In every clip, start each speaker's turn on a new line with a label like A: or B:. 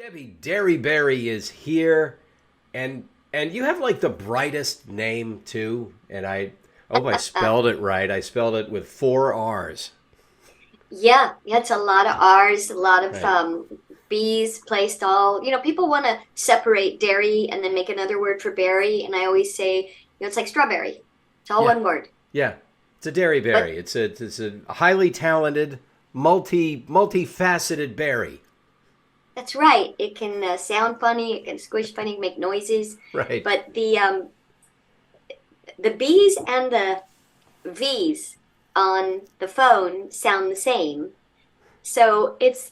A: Debi Derryberry is here, and you have like the brightest name too. And I hope I spelled it right. I spelled it with 4 R's.
B: Yeah, it's a lot of R's, a lot of
A: Right.
B: B's placed all. People want to separate dairy and then make another word for berry, and I always say, it's like strawberry. It's all
A: Yeah.
B: one word.
A: Yeah. It's a Derryberry.
B: But
A: It's a highly talented, multifaceted berry.
B: that's right. It can sound funny, it can squish funny, make noises.
A: Right.
B: But the B's and the V's on the phone sound the same. So it's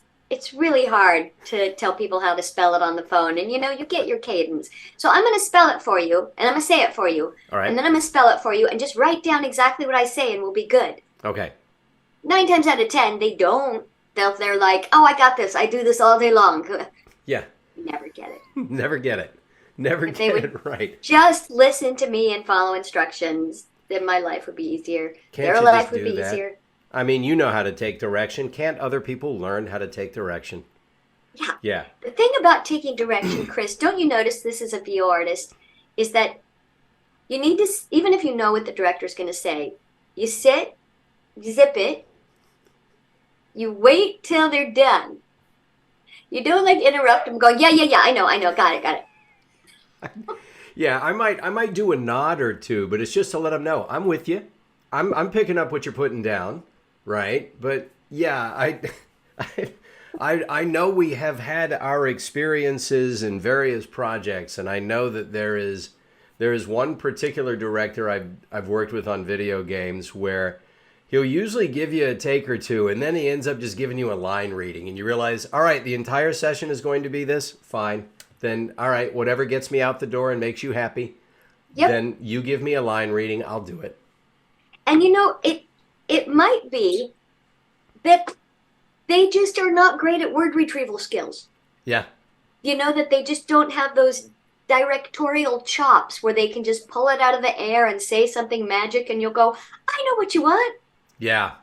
B: really hard to tell people how to spell it on the phone. And you get your cadence. So I'm going to spell it for you, and I'm going to say it for you,
A: All
B: and
A: right.
B: then I'm going to spell it for you, and just write down exactly what I say, and we'll be good.
A: Okay.
B: 9 times out of 10, they don't. They're like, oh, I got this. I do this all day long.
A: Yeah.
B: Never get it.
A: Never get it. Never
B: If they
A: get
B: would
A: it right.
B: just listen to me and follow instructions, then my life would be easier.
A: Can't
B: Their
A: you just
B: life would
A: do
B: be
A: that?
B: easier.
A: I mean, you know how to take direction. Can't other people learn how to take direction?
B: Yeah.
A: Yeah.
B: The thing about taking direction, Chris, don't you notice this as a VO artist, is that you need to, even if you know what the director's going to say, you sit, you zip it, you wait till they're done. You don't like interrupt them going, yeah, yeah, yeah, I know, got it.
A: Yeah, I might do a nod or two, but it's just to let them know I'm with you. I'm picking up what you're putting down, right? But yeah, I know we have had our experiences in various projects, and I know that there is one particular director I've worked with on video games where he'll usually give you a take or two, and then he ends up just giving you a line reading, and you realize, all right, the entire session is going to be this. Fine, then all right, whatever gets me out the door and makes you happy,
B: Yep.
A: then you give me a line reading, I'll do it.
B: And it might be that they just are not great at word retrieval skills.
A: Yeah,
B: That they just don't have those directorial chops where they can just pull it out of the air and say something magic and you'll go, I know what you want.
A: yeah.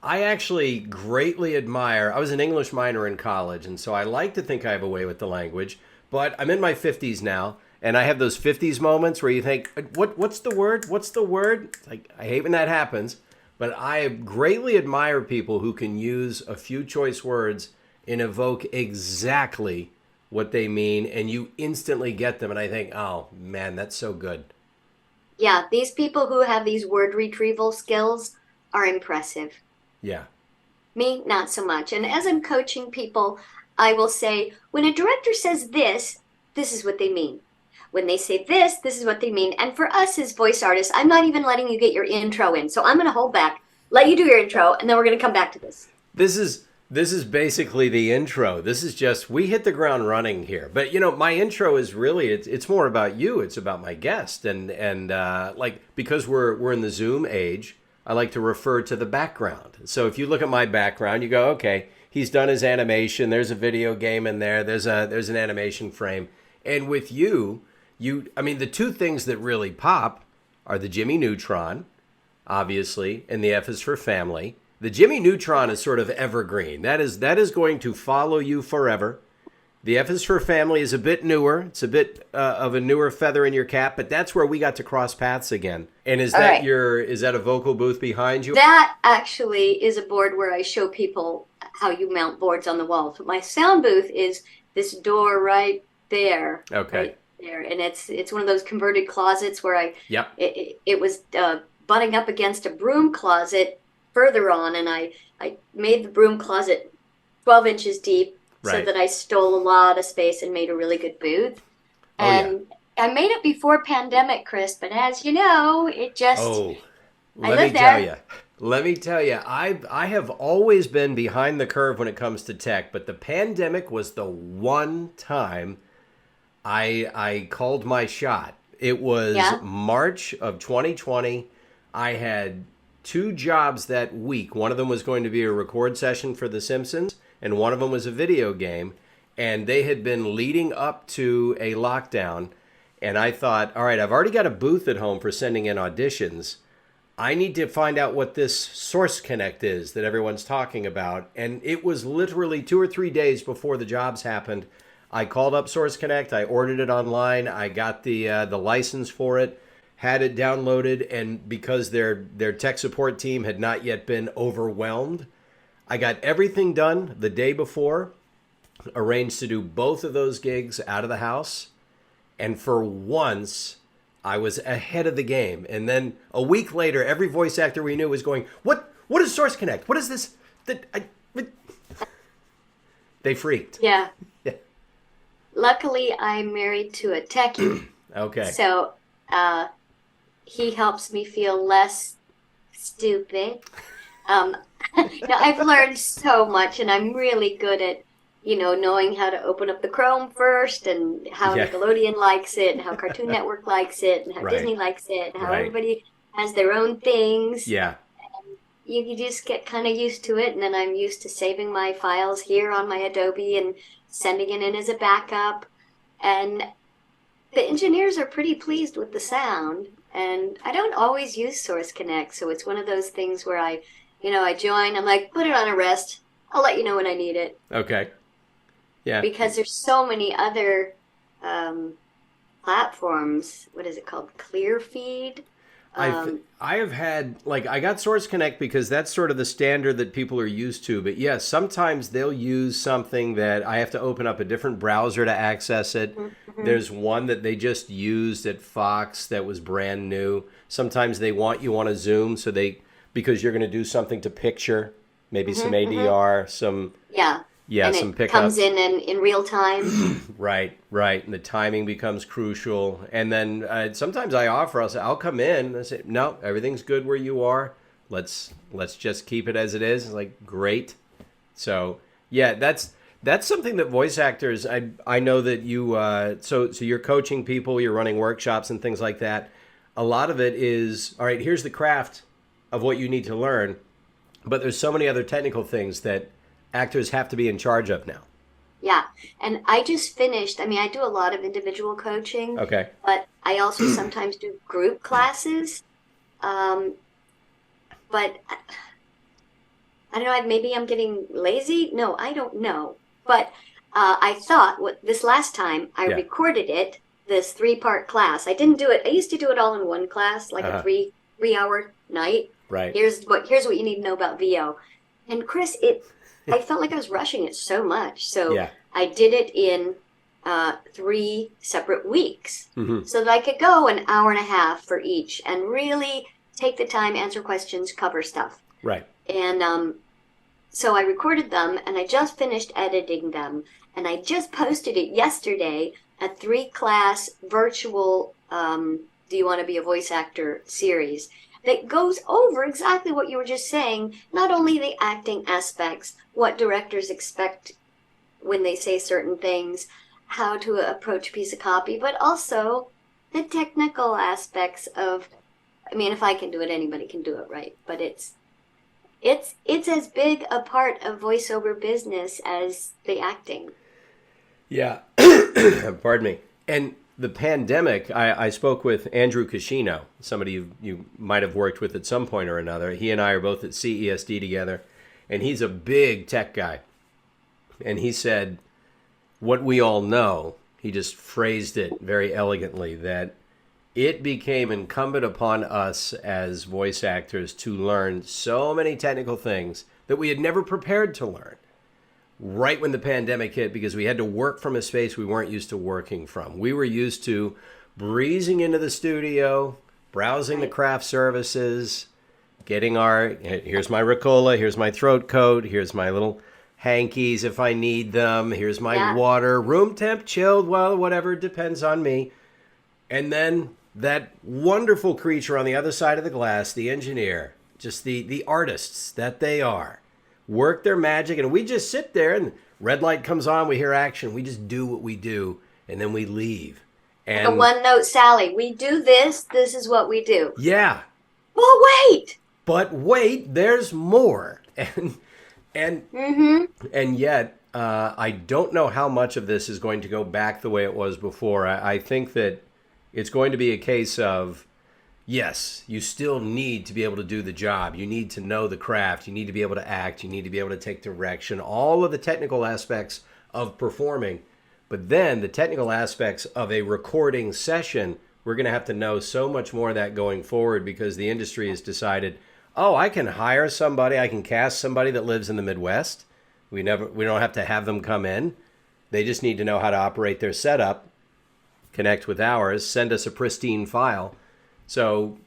A: I actually greatly admire. I was an English minor in college, and so I like to think I have a way with the language. But I'm in my 50s now, and I have those 50s moments where you think, What's the word? What's the word?" It's like, I hate when that happens, but I greatly admire people who can use a few choice words and evoke exactly what they mean, and you instantly get them. And I think, oh man, that's so good.
B: Yeah, these people who have these word retrieval skills are impressive.
A: Yeah,
B: Me, not so much. And as I'm coaching people, I will say, when a director says this is what they mean. When they say this is what they mean. And for us as voice artists, I'm not even letting you get your intro in. So I'm going to hold back, let you do your intro, and then we're going to come back to this.
A: this is basically the intro. This is just we hit the ground running here. But my intro is really it's more about you. It's about my guest, and like because we're in the Zoom age, I like to refer to the background. So if you look at my background, you go, okay, he's done his animation. There's a video game in there. There's an animation frame, and with I mean, the two things that really pop are the Jimmy Neutron, obviously, and the F is for family. The Jimmy Neutron is sort of evergreen. That is going to follow you forever. The F is for family is a bit newer. It's a bit of a newer feather in your cap, but that's where we got to cross paths again. And
B: All right.
A: is that a vocal booth behind you?
B: That actually is a board where I show people how you mount boards on the walls. But my sound booth is this door right there.
A: Okay.
B: Right there. And it's one of those converted closets where
A: Yep.
B: it was butting up against a broom closet further on, and I made the broom closet 12 inches deep so
A: Right.
B: that I stole a lot of space and made a really good booth.
A: Oh yeah.
B: And I made it before pandemic, Chris, but as you know, it just
A: Oh,
B: I
A: let me
B: live
A: tell
B: there.
A: you. Let me tell you, I have always been behind the curve when it comes to tech, but the pandemic was the one time I called my shot. It was
B: Yeah.
A: March of 2020. I had 2 jobs that week. One of them was going to be a record session for The Simpsons, and one of them was a video game. And they had been leading up to a lockdown. And I thought, all right, I've already got a booth at home for sending in auditions. I need to find out what this Source Connect is that everyone's talking about. And it was literally 2 or 3 days before the jobs happened. I called up Source Connect. I ordered it online. I got the license for it, had it downloaded, and because their tech support team had not yet been overwhelmed, I got everything done the day before, arranged to do both of those gigs out of the house, and for once, I was ahead of the game. And then a week later, every voice actor we knew was going, "What is Source Connect? What is this?" They freaked.
B: Yeah.
A: Yeah.
B: Luckily, I'm married to a techie.
A: Okay.
B: So he helps me feel less stupid. Now, I've learned so much, and I'm really good at, knowing how to open up the Chrome first, and how Nickelodeon likes it, and how Cartoon Network likes it, and how Disney likes it, and how everybody has their own things.
A: Yeah.
B: You just get kind of used to it, and then I'm used to saving my files here on my Adobe and sending it in as a backup. And the engineers are pretty pleased with the sound, and I don't always use Source Connect, so it's one of those things where I join, I'm like, put it on a rest. I'll let you know when I need it.
A: Okay. Yeah.
B: Because there's so many other platforms. What is it called? Clearfeed?
A: I have had, I got Source Connect because that's sort of the standard that people are used to. But yes, sometimes they'll use something that I have to open up a different browser to access it. Mm-hmm. There's one that they just used at Fox that was brand new. Sometimes they want you on a Zoom, because you're going to do something to picture, maybe some ADR, some... Yeah,
B: and
A: some
B: it
A: pickups.
B: Comes in real time.
A: Right. And the timing becomes crucial. And then sometimes I'll come in and I say, no, everything's good where you are. Let's just keep it as it is. It's like, great. So yeah, that's something that voice actors, I know that you, so you're coaching people, you're running workshops and things like that. A lot of it is, all right, here's the craft of what you need to learn. But there's so many other technical things that actors have to be in charge of now.
B: Yeah. And I just finished, I do a lot of individual coaching.
A: Okay.
B: But I also sometimes do group classes. But I don't know, maybe I'm getting lazy. No, I don't know. But I thought this last time I recorded it, this 3-part class. I didn't do it. I used to do it all in one class, like a 3-hour night.
A: Right.
B: Here's what you need to know about VO. And Chris, I felt like I was rushing it so much. So I did it in 3 separate weeks so that I could go an hour and a half for each and really take the time, answer questions, cover stuff.
A: Right.
B: And so I recorded them, and I just finished editing them, and I just posted it yesterday, a 3-class virtual Do You Want to Be a Voice Actor series that goes over exactly what you were just saying, not only the acting aspects, what directors expect when they say certain things, how to approach a piece of copy, but also the technical aspects of, if I can do it, anybody can do it, right? But it's as big a part of voiceover business as the acting.
A: Yeah. Pardon me. And the pandemic, I spoke with Andrew Cascino, somebody you might have worked with at some point or another. He and I are both at CESD together, and he's a big tech guy. And he said, what we all know, he just phrased it very elegantly, that it became incumbent upon us as voice actors to learn so many technical things that we had never prepared to learn right when the pandemic hit, because we had to work from a space we weren't used to working from. We were used to breezing into the studio, browsing the craft services, getting here's my Ricola, here's my throat coat, here's my little hankies if I need them, here's my water, room temp, chilled, well, whatever, depends on me. And then that wonderful creature on the other side of the glass, the engineer, just the artists that they are, work their magic, and we just sit there, and red light comes on, we hear action, we just do what we do, and then we leave. And
B: like a one-note Sally. We do this is what we do.
A: Yeah.
B: Well, wait!
A: But wait, there's more. And yet, I don't know how much of this is going to go back the way it was before. I think that it's going to be a case of, yes, you still need to be able to do the job. You need to know the craft. You need to be able to act. You need to be able to take direction. All of the technical aspects of performing. But then the technical aspects of a recording session, we're going to have to know so much more of that going forward, because the industry has decided, oh, I can hire somebody, I can cast somebody that lives in the Midwest. We don't have to have them come in. They just need to know how to operate their setup, connect with ours, send us a pristine file. So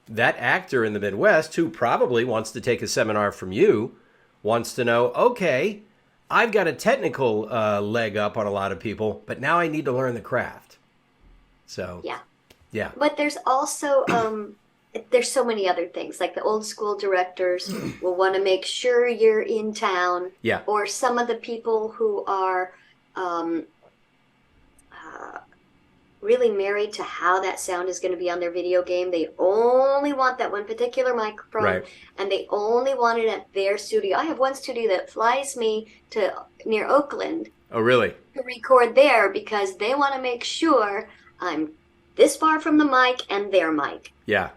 A: that actor in the Midwest who probably wants to take a seminar from you wants to know, okay, I've got a technical leg up on a lot of people, but now I need to learn the craft. So, yeah.
B: But there's also, there's so many other things. Like the old school directors will want to make sure you're in town.
A: Yeah.
B: Or some of the people who are really married to how that sound is going to be on their video game. They only want that one particular microphone,
A: Right.
B: and they only want it at their studio. I have one studio that flies me to near Oakland.
A: Oh, really?
B: To record there, because they want to make sure I'm this far from the mic and their mic.
A: Yeah.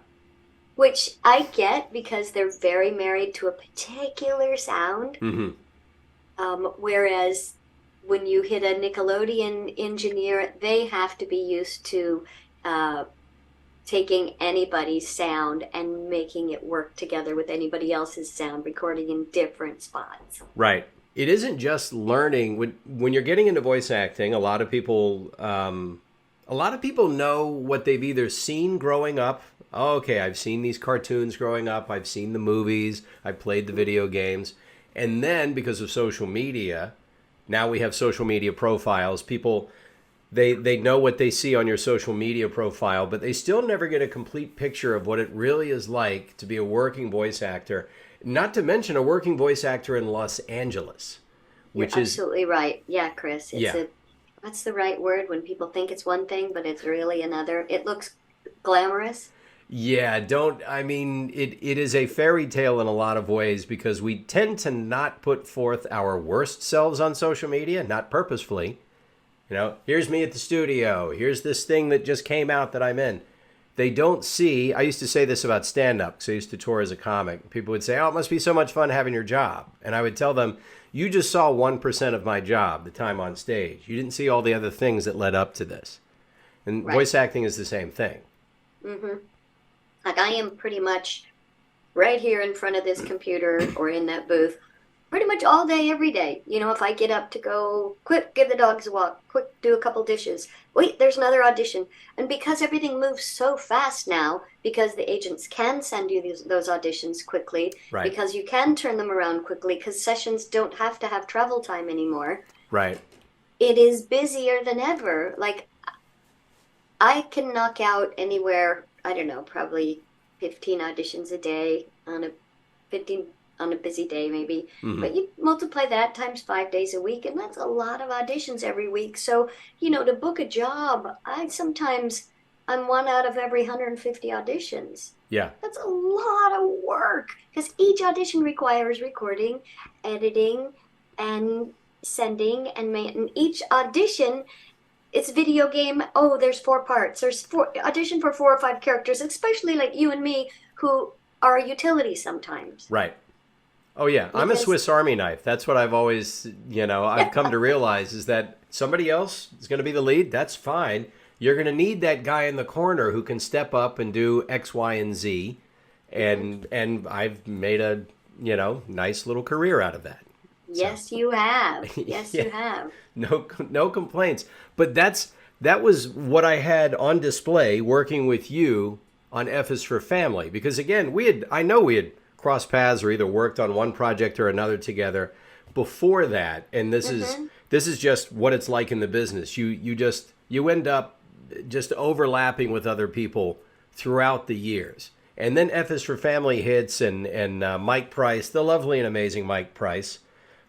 B: Which I get, because they're very married to a particular sound.
A: Mm-hmm.
B: Whereas when you hit a Nickelodeon engineer, they have to be used to taking anybody's sound and making it work together with anybody else's sound, recording in different spots.
A: Right. It isn't just learning. When you're getting into voice acting, a lot of people know what they've either seen growing up. Oh, okay, I've seen these cartoons growing up. I've seen the movies. I've played the video games. And then because of social media, now we have social media profiles. People, they know what they see on your social media profile, but they still never get a complete picture of what it really is like to be a working voice actor. Not to mention a working voice actor in Los Angeles, which
B: You're
A: is
B: absolutely right. Yeah, Chris.
A: Yeah.
B: What's the right word when people think it's one thing, but it's really another? It looks glamorous.
A: Yeah, it is a fairy tale in a lot of ways, because we tend to not put forth our worst selves on social media, not purposefully. You know, here's me at the studio. Here's this thing that just came out that I'm in. They don't see, I used to say this about stand-up, because I used to tour as a comic. People would say, oh, it must be so much fun having your job. And I would tell them, you just saw 1% of my job, the time on stage. You didn't see all the other things that led up to this. And
B: Right.
A: Voice acting is the same thing.
B: Mm-hmm. Like I am pretty much right here in front of this computer or in that booth pretty much all day, every day. You know, if I get up to go, quick, give the dogs a walk, quick, do a couple dishes. Wait, there's another audition. And because everything moves so fast now, because the agents can send you those auditions quickly,
A: Right.
B: because you can turn them around quickly, because sessions don't have to have travel time anymore.
A: Right.
B: It is busier than ever. Like, I can knock out anywhere, I don't know, probably 15 auditions a day on a busy day maybe.
A: Mhm.
B: But you multiply that times 5 days a week, and that's a lot of auditions every week. So, you know, to book a job, I'm one out of every 150 auditions.
A: Yeah.
B: That's a lot of work, because each audition requires recording, editing, and sending, and each audition, it's video game. Oh, there's 4 parts. There's audition for 4 or 5 characters, especially like you and me, who are utility sometimes.
A: Right. Oh, yeah. I'm a
B: Because-
A: Swiss Army knife. That's what I've always, I've come to realize, is that somebody else is going to be the lead. That's fine. You're going to need that guy in the corner who can step up and do X, Y, and Z. And I've made a, nice little career out of that.
B: Yes, you have. Yes,
A: Yeah.
B: you have.
A: No complaints. But that was what I had on display working with you on F is for Family. Because again, I know we had crossed paths or either worked on one project or another together before that. And this is just what it's like in the business. You end up just overlapping with other people throughout the years. And then F is for Family hits, and Mike Price, the lovely and amazing Mike Price,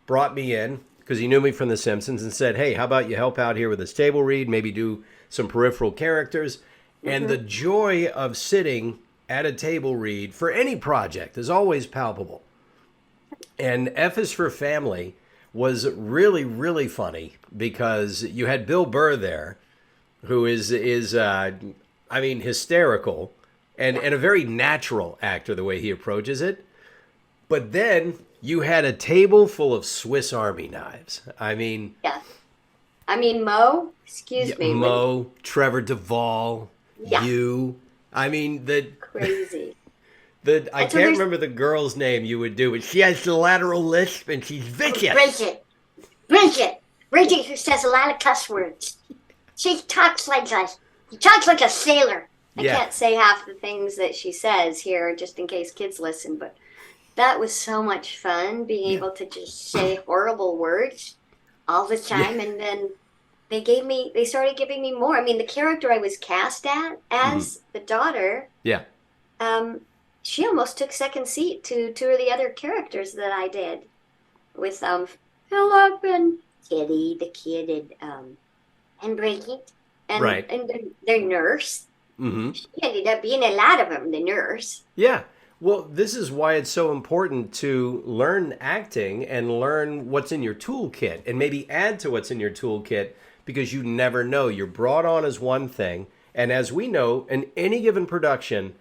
A: brought me in because he knew me from The Simpsons and said, hey, how about you help out here with this table read, maybe do some peripheral characters. And the joy of sitting at a table read for any project is always palpable. And F is for Family was really, really funny because you had Bill Burr there, who is hysterical and a very natural actor the way he approaches it. But then you had a table full of Swiss Army knives.
B: Yeah. I mean, Mo,
A: Yeah,
B: excuse me.
A: Mo, Trevor Duvall,
B: Yeah,
A: you. I mean,
B: crazy.
A: I
B: And so
A: can't
B: there's
A: remember the girl's name you would do, but she has the lateral lisp and she's vicious.
B: Bridget. Bridget. Bridget who says a lot of cuss words. She talks like a sailor. I
A: Yeah,
B: can't say half the things that she says here just in case kids listen, but that was so much fun being
A: yeah,
B: able to just say horrible words all the
A: yeah.
B: time. And then they started giving me more. I mean, the character I was cast at
A: Hmm.
B: as the daughter,
A: Yeah,
B: um, she almost took second seat to two of the other characters that I did with Philip and Kitty, the kid, and Bridget,
A: right.
B: and their nurse.
A: Hmm.
B: She ended up being a lot of them, the nurse.
A: Yeah. Well, this is why it's so important to learn acting and learn what's in your toolkit and maybe add to what's in your toolkit because you never know. You're brought on as one thing. And as we know, in any given production,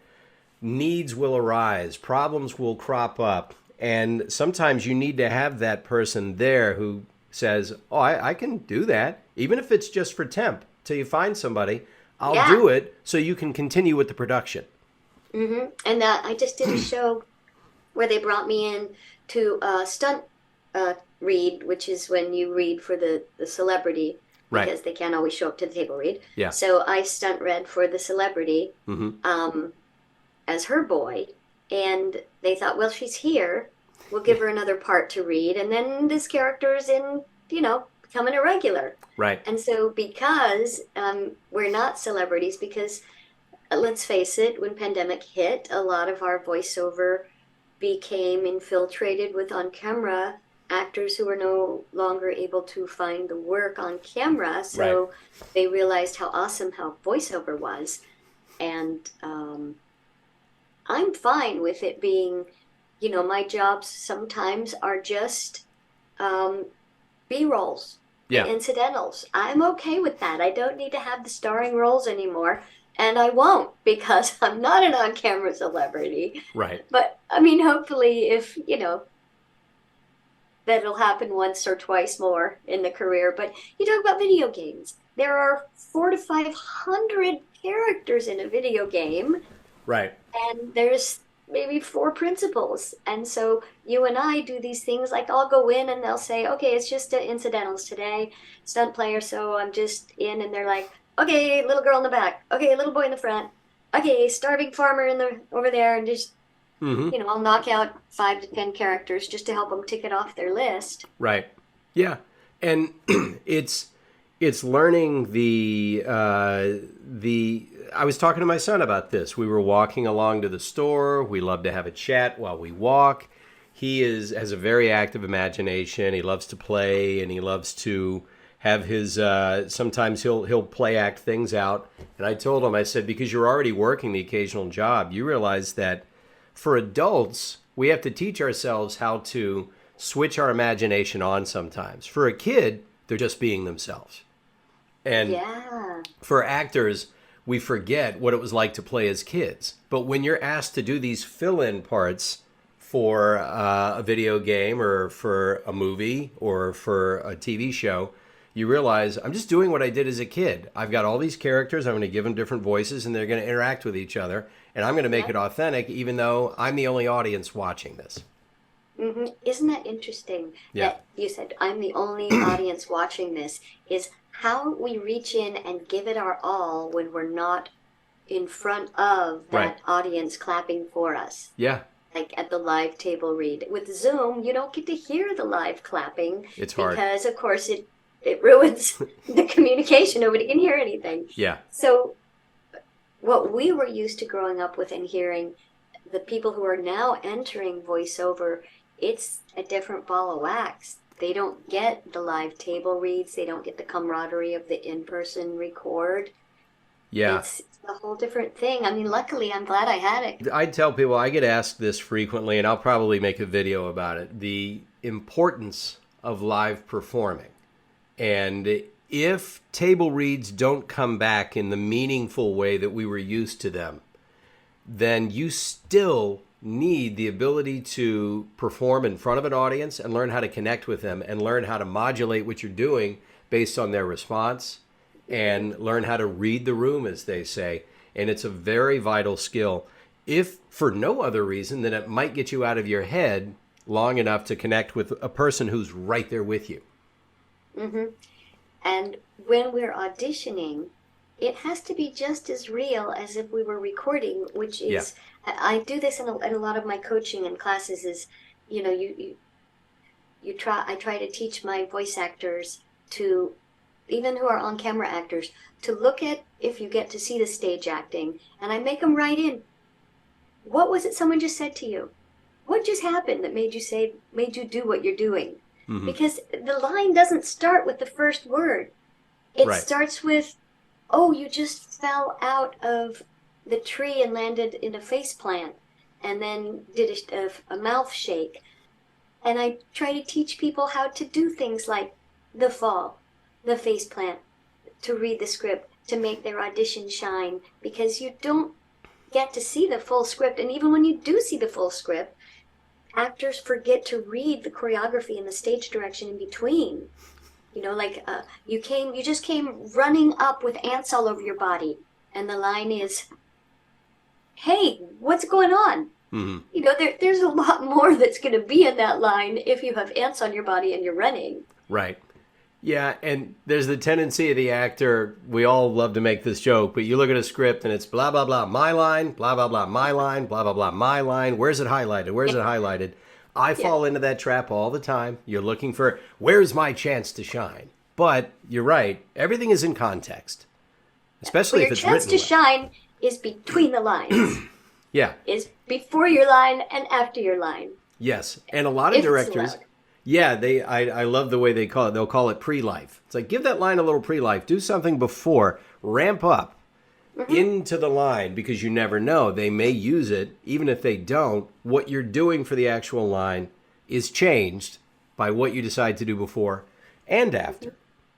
A: needs will arise, problems will crop up. And sometimes you need to have that person there who says, oh, I can do that. Even if it's just for temp till you find somebody, I'll
B: Yeah.
A: do it so you can continue with the production.
B: And I just did a show where they brought me in to stunt read, which is when you read for the celebrity
A: Right.
B: because they can't always show up to the table read.
A: Yeah.
B: So I stunt read for the celebrity
A: Hmm.
B: um, as her boy. And they thought, well, she's here. We'll give
A: Yeah.
B: her another part to read. And then this character's in, becoming a regular.
A: Right.
B: And so because we're not celebrities, because let's face it, when pandemic hit, a lot of our voiceover became infiltrated with on camera actors who were no longer able to find the work on camera.
A: Right.
B: So they realized how awesome how voiceover was. And I'm fine with it being, my jobs sometimes are just B rolls,
A: Yeah.
B: incidentals. I'm okay with that. I don't need to have the starring roles anymore. And I won't because I'm not an on camera celebrity.
A: Right.
B: But I mean, hopefully, if, that'll happen once or twice more in the career. But you talk about video games. There are 400 to 500 characters in a video game,
A: Right.
B: and there's maybe four principals. And so you and I do these things like I'll go in and they'll say, okay, it's just incidentals today, stunt player. So I'm just in, and they're like, okay, little girl in the back. Okay, little boy in the front. Okay, starving farmer over there, and just
A: Hmm.
B: I'll knock out 5 to 10 characters just to help them tick it off their list.
A: Right. Yeah. And it's learning the. I was talking to my son about this. We were walking along to the store. We love to have a chat while we walk. He has a very active imagination. He loves to play and he loves to have his. Sometimes he'll play act things out. And I told him, I said, because you're already working the occasional job, you realize that for adults, we have to teach ourselves how to switch our imagination on sometimes. For a kid, they're just being themselves. And
B: Yeah.
A: for actors, we forget what it was like to play as kids. But when you're asked to do these fill-in parts for a video game or for a movie or for a TV show, you realize I'm just doing what I did as a kid. I've got all these characters. I'm going to give them different voices and they're going to interact with each other. And I'm going to make
B: Yep.
A: it authentic even though I'm the only audience watching this.
B: Isn't that interesting
A: Yeah.
B: that you said I'm the only audience watching this? Is how we reach in and give it our all when we're not in front of that
A: Right.
B: audience clapping for us.
A: Yeah.
B: Like at the live table read. With Zoom, you don't get to hear the live clapping
A: It's hard.
B: because, of course, it ruins the communication. Nobody can hear anything.
A: Yeah.
B: So, what we were used to growing up with and hearing, the people who are now entering voiceover, it's a different ball of wax. They don't get the live table reads. They don't get the camaraderie of the in-person record.
A: Yeah.
B: It's a whole different thing. I mean, luckily, I'm glad I had it.
A: I tell people, I get asked this frequently, and I'll probably make a video about it, the importance of live performing. And if table reads don't come back in the meaningful way that we were used to them, then you still need the ability to perform in front of an audience and learn how to connect with them and learn how to modulate what you're doing based on their response and learn how to read the room, as they say. And it's a very vital skill, if for no other reason than it might get you out of your head long enough to connect with a person who's right there with you.
B: Mm-hmm. And when we're auditioning, it has to be just as real as if we were recording, which is, I do this in a lot of my coaching and classes is, you know, I try to teach my voice actors to, even who are on camera actors, to look at, if you get to see the stage acting, and I make them write in, what was it someone just said to you? What just happened that made you do what you're doing? Mm-hmm. Because the line doesn't start with the first word. It starts with, oh, you just fell out of the tree and landed in a face plant, and then did a mouth shake. And I try to teach people how to do things like the fall, the face plant, to read the script, to make their audition shine, because you don't get to see the full script. And even when you do see the full script, actors forget to read the choreography and the stage direction in between. You know, like you just came running up with ants all over your body, and the line is, "Hey, what's going on?" Mm-hmm. You know, there's a lot more that's going to be in that line if you have ants on your body and you're running.
A: Right. Yeah, and there's the tendency of the actor, we all love to make this joke, but you look at a script and it's blah, blah, blah, my line, blah, blah, blah, my line, blah, blah, blah, my line. Where's it highlighted? Where's it highlighted? I fall into that trap all the time. You're looking for, where's my chance to shine? But you're right. Everything is in context, especially if it's written.
B: Your chance to shine is between the lines.
A: Yeah.
B: Is before your line and after your line.
A: Yes. And a lot of directors, I love the way they call it. They'll call it pre-life. It's like, give that line a little pre-life. Do something before. Ramp up into the line, because you never know. They may use it. Even if they don't, what you're doing for the actual line is changed by what you decide to do before and after.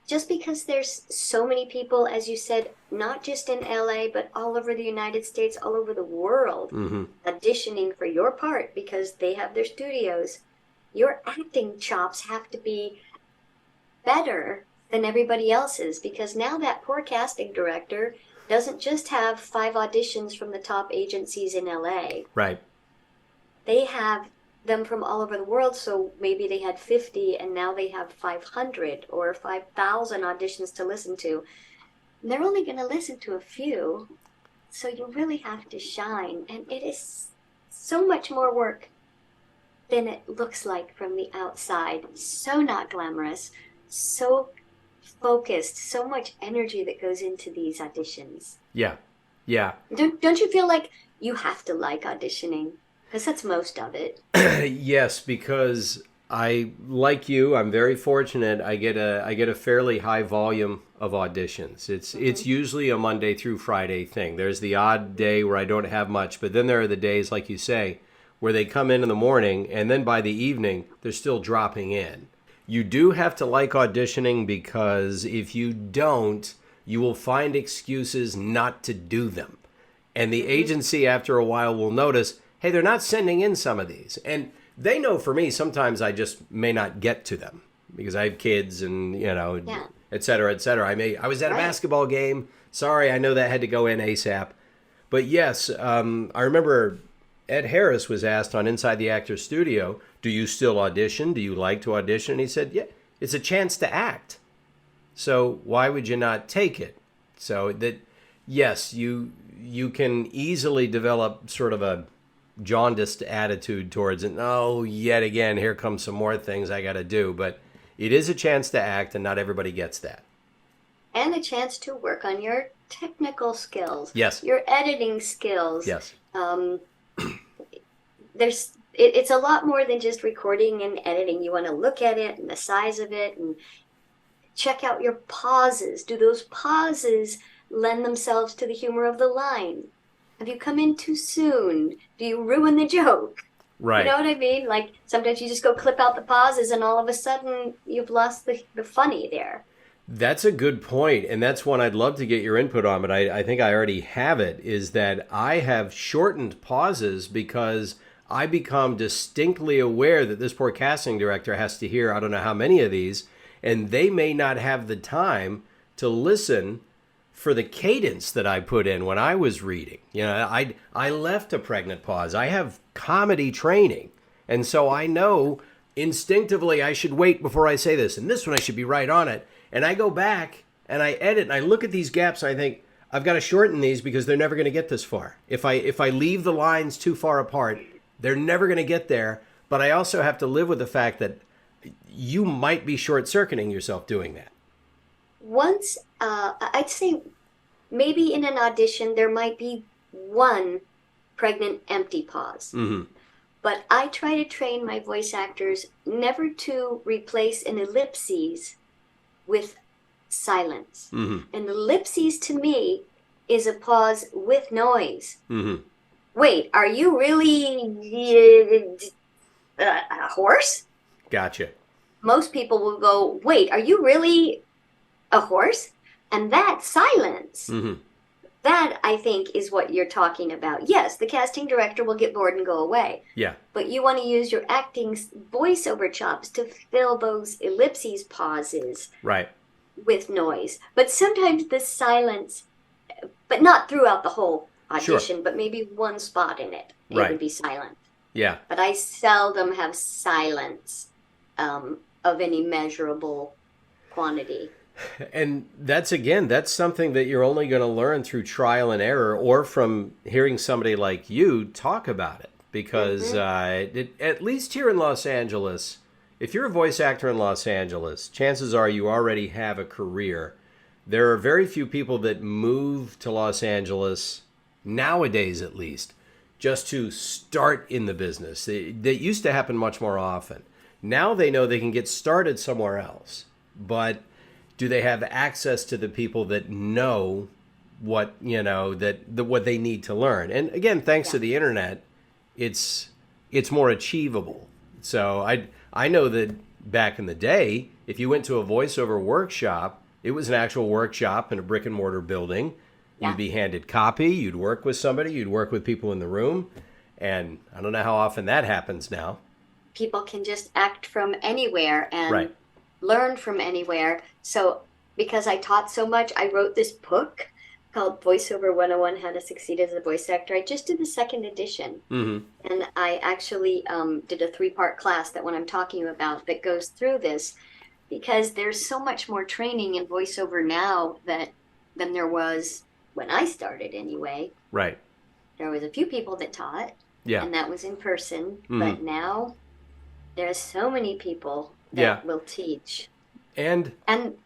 B: Just because there's so many people, as you said, not just in LA, but all over the United States, all over the world, auditioning for your part because they have their studios, your acting chops have to be better than everybody else's, because now that poor casting director doesn't just have 5 auditions from the top agencies in LA.
A: Right.
B: They have them from all over the world, so maybe they had 50 and now they have 500 or 5,000 auditions to listen to. And they're only going to listen to a few, so you really have to shine, and it is so much more work than it looks like from the outside. So not glamorous, so focused, so much energy that goes into these auditions.
A: Yeah.
B: Don't you feel like you have to like auditioning? Because that's most of it.
A: Yes, because like you, I'm very fortunate. I get a fairly high volume of auditions. It's usually a Monday through Friday thing. There's the odd day where I don't have much, but then there are the days, like you say, where they come in the morning, and then by the evening, they're still dropping in. You do have to like auditioning, because if you don't, you will find excuses not to do them. And the agency, after a while, will notice, hey, they're not sending in some of these. And they know for me, sometimes I just may not get to them because I have kids and, et cetera, et cetera. I was at a basketball game. Sorry, I know that had to go in ASAP. But yes, I remember Ed Harris was asked on Inside the Actor's Studio, do you still audition? Do you like to audition? And he said, yeah, it's a chance to act. So why would you not take it? So that, yes, you can easily develop sort of a jaundiced attitude towards it. Oh, yet again, here comes some more things I got to do. But it is a chance to act, and not everybody gets that.
B: And a chance to work on your technical skills.
A: Yes.
B: Your editing skills.
A: Yes.
B: It's a lot more than just recording and editing. You want to look at it and the size of it and check out your pauses. Do those pauses lend themselves to the humor of the line? Have you come in too soon? Do you ruin the joke?
A: Right.
B: You know what I mean? Like, sometimes you just go clip out the pauses and all of a sudden you've lost the funny there.
A: That's a good point, and that's one I'd love to get your input on, but I think I already have it, is that I have shortened pauses because I become distinctly aware that this poor casting director has to hear I don't know how many of these, and they may not have the time to listen for the cadence that I put in when I was reading. You know, I left a pregnant pause. I have comedy training, and so I know instinctively I should wait before I say this, and this one I should be right on it. And I go back and I edit and I look at these gaps and I think I've got to shorten these because they're never going to get this far. If I leave the lines too far apart, they're never going to get there. But I also have to live with the fact that you might be short-circuiting yourself doing that.
B: Once, I'd say maybe in an audition, there might be one pregnant empty pause.
A: Mm-hmm.
B: But I try to train my voice actors never to replace an ellipses with silence.
A: Mm-hmm.
B: An ellipses to me is a pause with noise.
A: Mm-hmm.
B: Wait, are you really a horse?
A: Gotcha.
B: Most people will go, wait, are you really a horse? And that silence,
A: Mm-hmm.
B: that I think is what you're talking about. Yes, the casting director will get bored and go away.
A: Yeah.
B: But you want to use your acting voiceover chops to fill those ellipses pauses
A: Right.
B: with noise. But sometimes the silence, but not throughout the whole audition,
A: Sure.
B: but maybe one spot in it, it
A: Right.
B: would be silent.
A: Yeah.
B: But I seldom have silence of any measurable quantity.
A: And that's something that you're only going to learn through trial and error or from hearing somebody like you talk about it. Because at least here in Los Angeles, if you're a voice actor in Los Angeles, chances are you already have a career. There are very few people that move to Los Angeles, nowadays at least, just to start in the business. That used to happen much more often. Now they know they can get started somewhere else. But do they have access to the people that know what, what they need to learn? And again, thanks to the internet, it's more achievable. So I know that back in the day, if you went to a voiceover workshop, it was an actual workshop in a brick and mortar building.
B: Yeah.
A: You'd be handed copy, you'd work with somebody, you'd work with people in the room. And I don't know how often that happens now.
B: People can just act from anywhere and
A: Right.
B: learn from anywhere. So because I taught so much, I wrote this book called Voiceover 101, How to Succeed as a Voice Actor. I just did the second edition.
A: Mm-hmm.
B: And I actually did a 3-part class that what I'm talking about that goes through this, because there's so much more training in voiceover now than there was when I started anyway.
A: Right.
B: There was a few people that taught,
A: Yeah.
B: and that was in person.
A: Mhm.
B: But now there's so many people that will teach.
A: And
B: And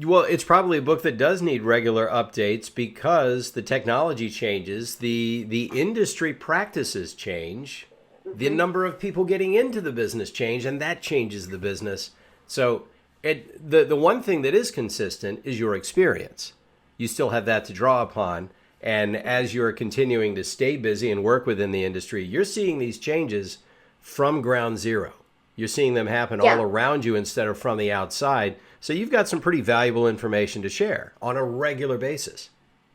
A: well, it's probably a book that does need regular updates because the technology changes, the industry practices change, the number of people getting into the business change, and that changes the business. So the one thing that is consistent is your experience. You still have that to draw upon. And as you're continuing to stay busy and work within the industry, you're seeing these changes from ground zero. You're seeing them happen all around you instead of from the outside. So you've got some pretty valuable information to share on a regular basis.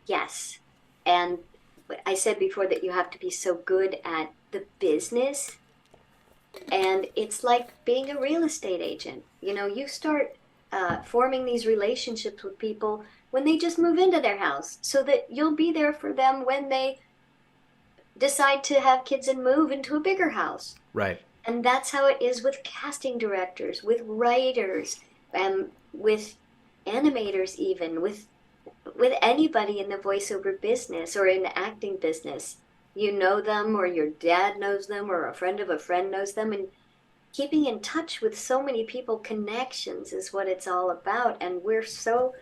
B: yes. And I said before that you have to be so good at the business. And it's like being a real estate agent. You start forming these relationships with people when they just move into their house so that you'll be there for them when they decide to have kids and move into a bigger house.
A: Right.
B: And that's how it is with casting directors, with writers, with animators even, with anybody in the voiceover business or in the acting business. You know them, or your dad knows them, or a friend of a friend knows them. And keeping in touch with so many people, connections is what it's all about. And we're so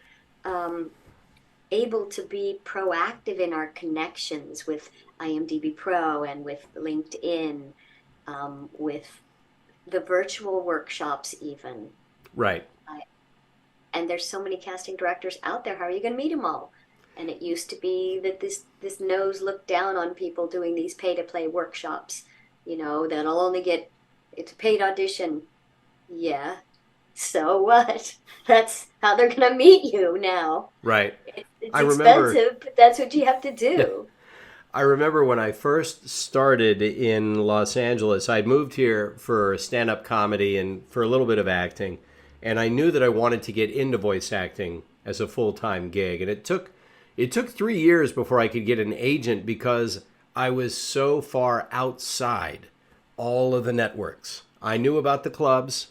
B: able to be proactive in our connections with IMDb Pro and with LinkedIn, with the virtual workshops even.
A: Right.
B: And there's so many casting directors out there. How are you going to meet them all? And it used to be that this nose looked down on people doing these pay-to-play workshops. That'll only get, it's a paid audition. Yeah. So what? That's how they're going to meet you now.
A: Right.
B: It's
A: I remember,
B: expensive, but that's what you have to do.
A: I remember when I first started in Los Angeles, I'd moved here for stand-up comedy and for a little bit of acting. and I knew that I wanted to get into voice acting as a full-time gig. And it took 3 years before I could get an agent because I was so far outside all of the networks. I knew about the clubs.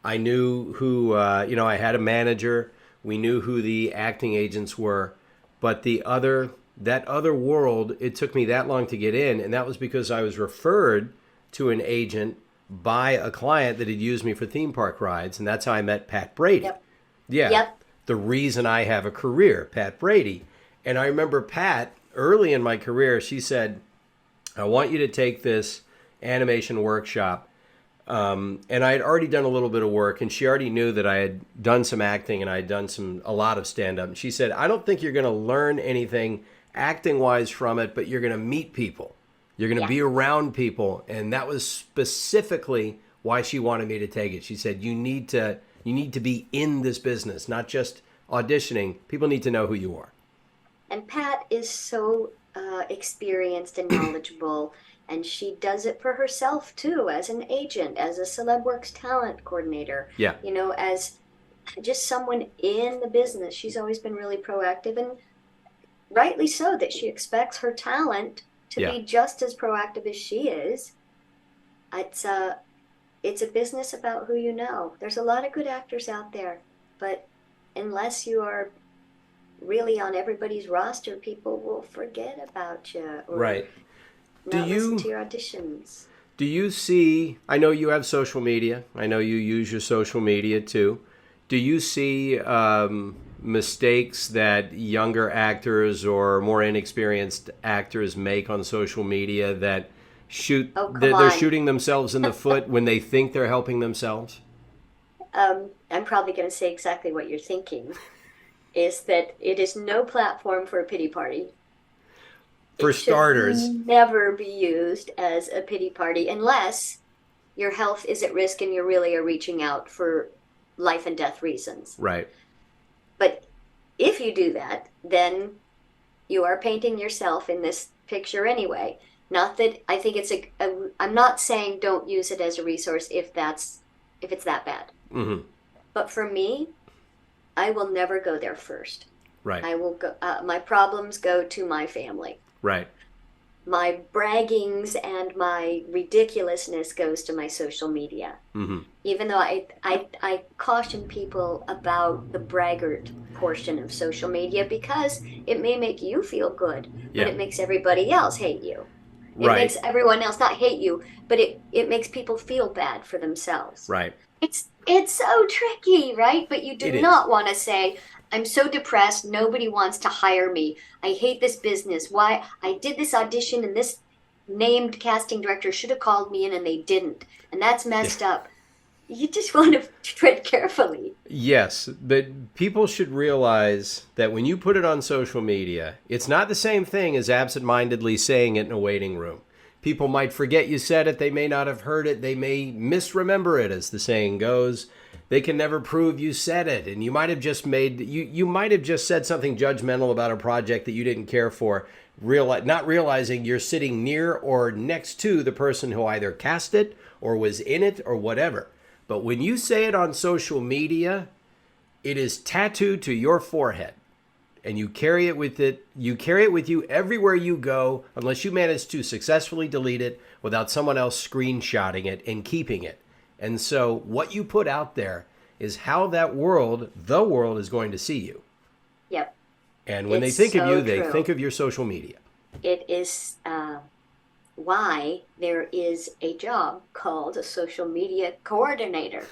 A: I knew who, I had a manager. We knew who the acting agents were. But that other world, it took me that long to get in. And that was because I was referred to an agent by a client that had used me for theme park rides. And that's how I met Pat Brady.
B: Yep.
A: Yeah.
B: Yep.
A: The reason I have a career, Pat Brady. And I remember Pat, early in my career, she said, I want you to take this animation workshop. And I had already done a little bit of work, and she already knew that I had done some acting and I had done a lot of stand-up. And she said, I don't think you're going to learn anything acting-wise from it, but you're going to meet people. You're going to be around people. And that was specifically why she wanted me to take it. She said, you need to be in this business, not just auditioning. People need to know who you are.
B: And Pat is so experienced and knowledgeable, and she does it for herself too, as an agent, as a CelebWorks talent coordinator.
A: Yeah.
B: As just someone in the business. She's always been really proactive, and rightly so, that she expects her talent to be just as proactive as she is. It's a business about who you know. There's a lot of good actors out there, but unless you are really on everybody's roster, people will forget about you or not listen to your auditions.
A: Do you see, I know you have social media. I know you use your social media too. Do you see mistakes that younger actors or more inexperienced actors make on social media that they're shooting themselves in the foot when they think they're helping themselves?
B: I'm probably going to say exactly what you're thinking. Is that it is no platform for a pity party.
A: For starters.
B: It should never be used as a pity party unless your health is at risk and you really are reaching out for life and death reasons.
A: Right.
B: But if you do that, then you are painting yourself in this picture anyway. Not that I think I'm not saying don't use it as a resource if it's that bad.
A: Mm-hmm.
B: But for me, I will never go there first.
A: Right.
B: I will go. My problems go to my family.
A: Right.
B: My braggings and my ridiculousness goes to my social media.
A: Mm-hmm.
B: Even though I caution people about the braggart portion of social media because it may make you feel good, but it makes everybody else hate you. It makes everyone else not hate you, but it makes people feel bad for themselves.
A: Right.
B: It's so tricky, right? But you do not want to say, I'm so depressed, nobody wants to hire me. I hate this business. Why? I did this audition and this named casting director should have called me in and they didn't. And that's messed up. You just want to tread carefully.
A: Yes, but people should realize that when you put it on social media, it's not the same thing as absentmindedly saying it in a waiting room. People might forget you said it. They may not have heard it. They may misremember it, as the saying goes. They can never prove you said it. And you might have just you might have just said something judgmental about a project that you didn't care for, not realizing you're sitting near or next to the person who either cast it or was in it or whatever. But when you say it on social media, it is tattooed to your forehead. And you carry it with you everywhere you go, unless you manage to successfully delete it without someone else screenshotting it and keeping it. And so what you put out there is how the world is going to see you.
B: Yep.
A: And when they think of you, they think of your social media.
B: It is why there is a job called a social media coordinator.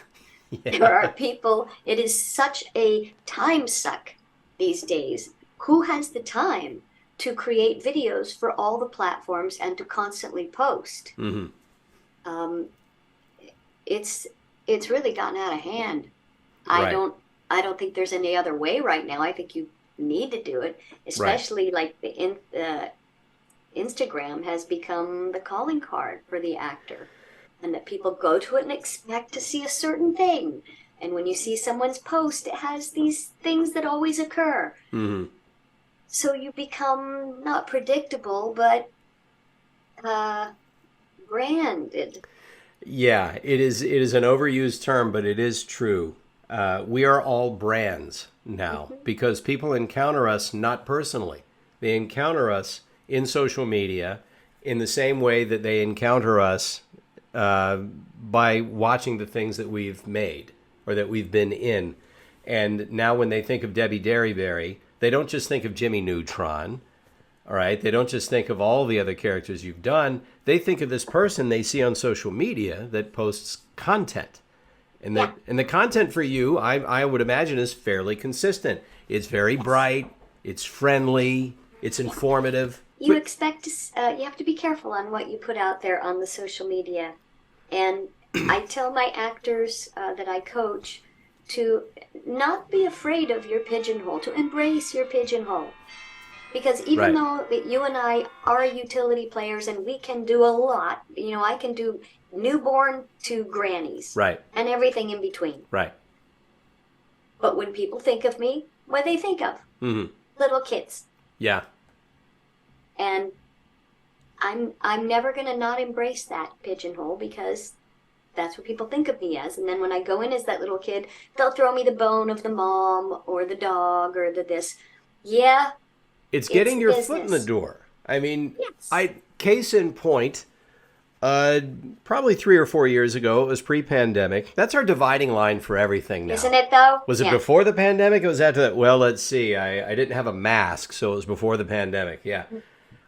B: Yeah. There are people, it is such a time suck these days. Who has the time to create videos for all the platforms and to constantly post? Mm-hmm. It's really gotten out of hand. Right. I don't think there's any other way right now. I think you need to do it, especially like the Instagram has become the calling card for the actor, and that people go to it and expect to see a certain thing. And when you see someone's post, it has these things that always occur. Mm-hmm. So you become not predictable, but branded.
A: Yeah, it is an overused term, but it is true. We are all brands now because people encounter us not personally. They encounter us in social media in the same way that they encounter us by watching the things that we've made or that we've been in. And now when they think of Debi Derryberry, they don't just think of Jimmy Neutron. All right. They don't just think of all the other characters you've done. They think of this person they see on social media that posts content. And the content for you, I would imagine, is fairly consistent. It's very bright. It's friendly. It's informative.
B: You expect to, you have to be careful on what you put out there on the social media. And I tell my actors that I coach to not be afraid of your pigeonhole, to embrace your pigeonhole. Because even though you and I are utility players and we can do a lot, I can do newborn to grannies.
A: Right.
B: And everything in between.
A: Right.
B: But when people think of me, what do they think of?
A: Mm-hmm.
B: Little kids.
A: Yeah.
B: And I'm never going to not embrace that pigeonhole because that's what people think of me as. And then when I go in as that little kid, they'll throw me the bone of the mom or the dog or the this. Yeah.
A: It's getting your foot in the door. I mean,
B: yes.
A: Case in point, probably 3 or 4 years ago, it was pre-pandemic. That's our dividing line for everything now.
B: Isn't it, though?
A: Was it before the pandemic? Or was after that? Well, let's see. I didn't have a mask, so it was before the pandemic. Yeah.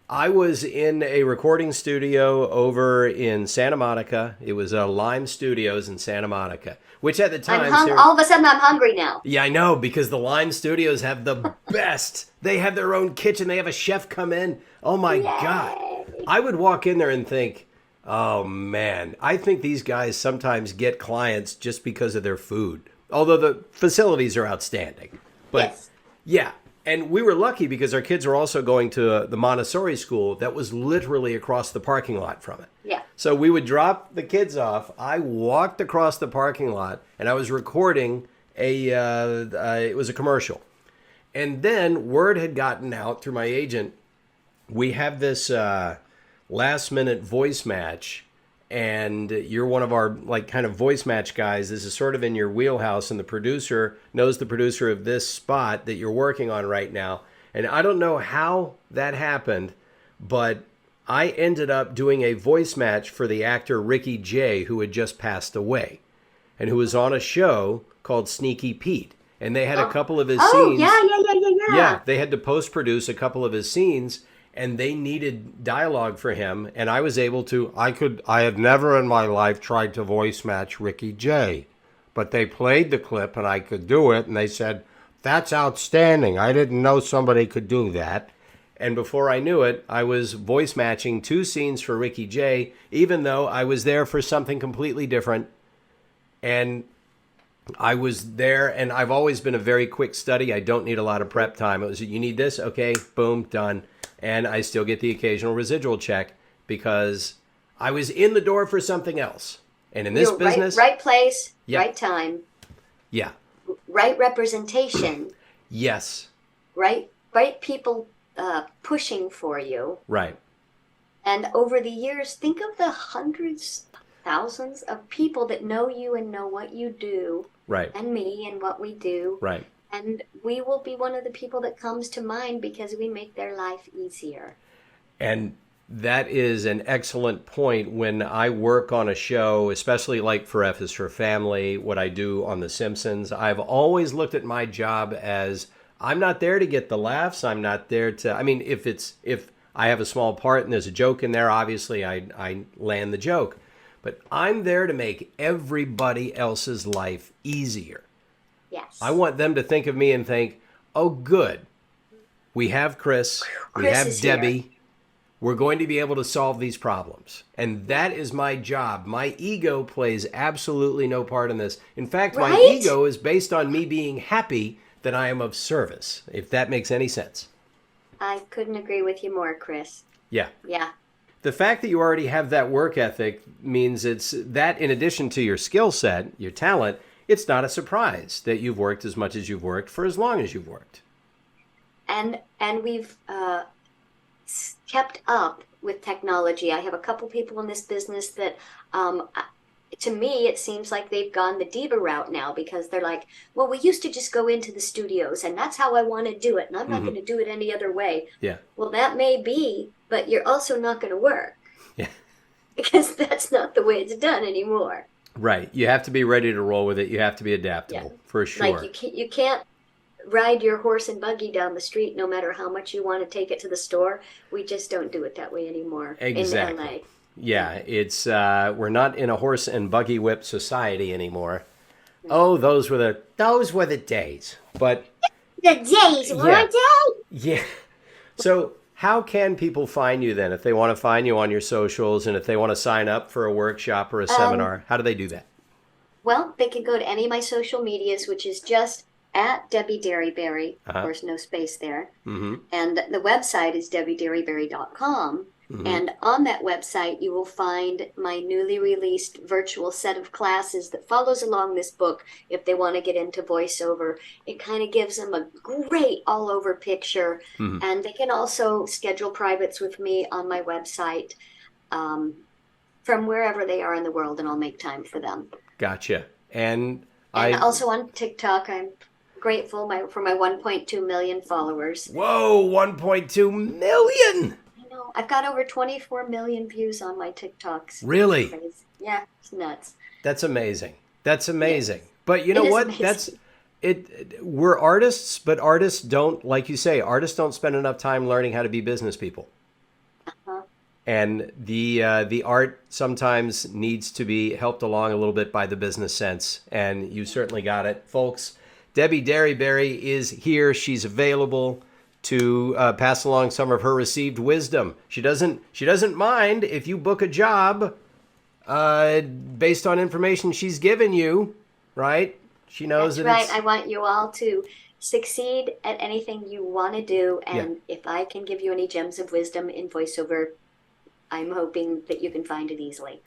A: I was in a recording studio over in Santa Monica. It was Lime Studios in Santa Monica, which at the time...
B: all of a sudden, I'm hungry now.
A: Yeah, I know, because the Lime Studios have the best. They have their own kitchen. They have a chef come in. Oh, my God. I would walk in there and think, oh, man, I think these guys sometimes get clients just because of their food, although the facilities are outstanding. But, yeah. And we were lucky because our kids were also going to the Montessori school that was literally across the parking lot from it.
B: Yeah.
A: So we would drop the kids off. I walked across the parking lot and I was recording it was a commercial. And then word had gotten out through my agent, we have this last minute voice match. And you're one of our kind of voice match guys. This is sort of in your wheelhouse, and the producer knows the producer of this spot that you're working on right now. And I don't know how that happened, but I ended up doing a voice match for the actor Ricky Jay, who had just passed away, and who was on a show called Sneaky Pete. And they had a couple of his scenes. Yeah, they had to post-produce a couple of his scenes. And they needed dialogue for him, and I was able to. I had never in my life tried to voice match Ricky Jay, but they played the clip, and I could do it, and they said, "That's outstanding. I didn't know somebody could do that." And before I knew it, I was voice matching 2 scenes for Ricky Jay, even though I was there for something completely different. And I was there, and I've always been a very quick study. I don't need a lot of prep time. It was, you need this? Okay, boom, done. And I still get the occasional residual check because I was in the door for something else. And in this business...
B: Right place, right time.
A: Yeah.
B: Right representation.
A: Yes.
B: Right people pushing for you.
A: Right.
B: And over the years, think of the hundreds, thousands of people that know you and know what you do.
A: Right.
B: And me and what we do.
A: Right.
B: And we will be one of the people that comes to mind because we make their life easier.
A: And that is an excellent point. When I work on a show, especially like for F is for Family, what I do on The Simpsons, I've always looked at my job as I'm not there to get the laughs. I'm not there to, I mean, if I have a small part and there's a joke in there, obviously I land the joke. But I'm there to make everybody else's life easier.
B: Yes.
A: I want them to think of me and think, oh, good. We have Chris. We have Debbie. Here. We're going to be able to solve these problems. And that is my job. My ego plays absolutely no part in this. In fact, my ego is based on me being happy that I am of service, if that makes any sense.
B: I couldn't agree with you more, Chris.
A: Yeah.
B: Yeah.
A: The fact that you already have that work ethic means it's that in addition to your skill set, your talent, it's not a surprise that you've worked as much as you've worked for as long as you've worked.
B: And we've kept up with technology. I have a couple people in this business that to me, it seems like they've gone the diva route now because they're like, well, we used to just go into the studios and that's how I want to do it. And I'm not going to do it any other way.
A: Yeah.
B: Well, that may be, but you're also not going to work
A: Yeah.
B: because that's not the way it's done anymore.
A: Right. You have to be ready to roll with it. You have to be adaptable for sure.
B: Like you can't ride your horse and buggy down the street no matter how much you want to take it to the store. We just don't do it that way anymore
A: Exactly.
B: in LA.
A: Yeah, it's we're not in a horse and buggy whip society anymore. Oh, those were the days. But
B: the days were days.
A: Yeah. So how can people find you then if they want to find you on your socials and if they want to sign up for a workshop or a seminar? How do they do that?
B: Well, they can go to any of my social medias, which is just at Debi Derryberry. Of course, no space there.
A: Mm-hmm.
B: And the website is debiderryberry.com.
A: Mm-hmm.
B: And on that website, you will find my newly released virtual set of classes that follows along this book if they want to get into voiceover. It kind of gives them a great all-over picture.
A: Mm-hmm.
B: And they can also schedule privates with me on my website from wherever they are in the world, and I'll make time for them.
A: Gotcha. And
B: also on TikTok, I'm grateful for my 1.2 million followers.
A: Whoa, 1.2 million!
B: I've got over 24 million views on my TikToks.
A: Really?
B: Yeah, it's nuts.
A: That's amazing. That's amazing. Yes. But you know what?
B: Amazing.
A: That's it. We're artists, but artists don't, like you say, artists don't spend enough time learning how to be business people.
B: Uh-huh.
A: And the art sometimes needs to be helped along a little bit by the business sense. And you certainly got it, folks. Debi Derryberry is here. She's available to pass along some of her received wisdom. She doesn't mind if you book a job based on information she's given you, right? She knows
B: That's right. I want you all to succeed at anything you want to do, and if I can give you any gems of wisdom in voiceover, I'm hoping that you can find it easily.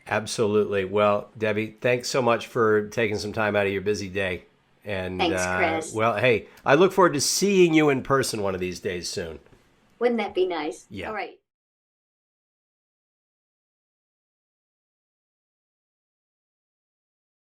A: Absolutely. Well, Debi, thanks so much for taking some time out of your busy day. And,
B: thanks, Chris.
A: Well, hey, I look forward to seeing you in person one of these days soon.
B: Wouldn't that be nice?
A: Yeah.
B: All right.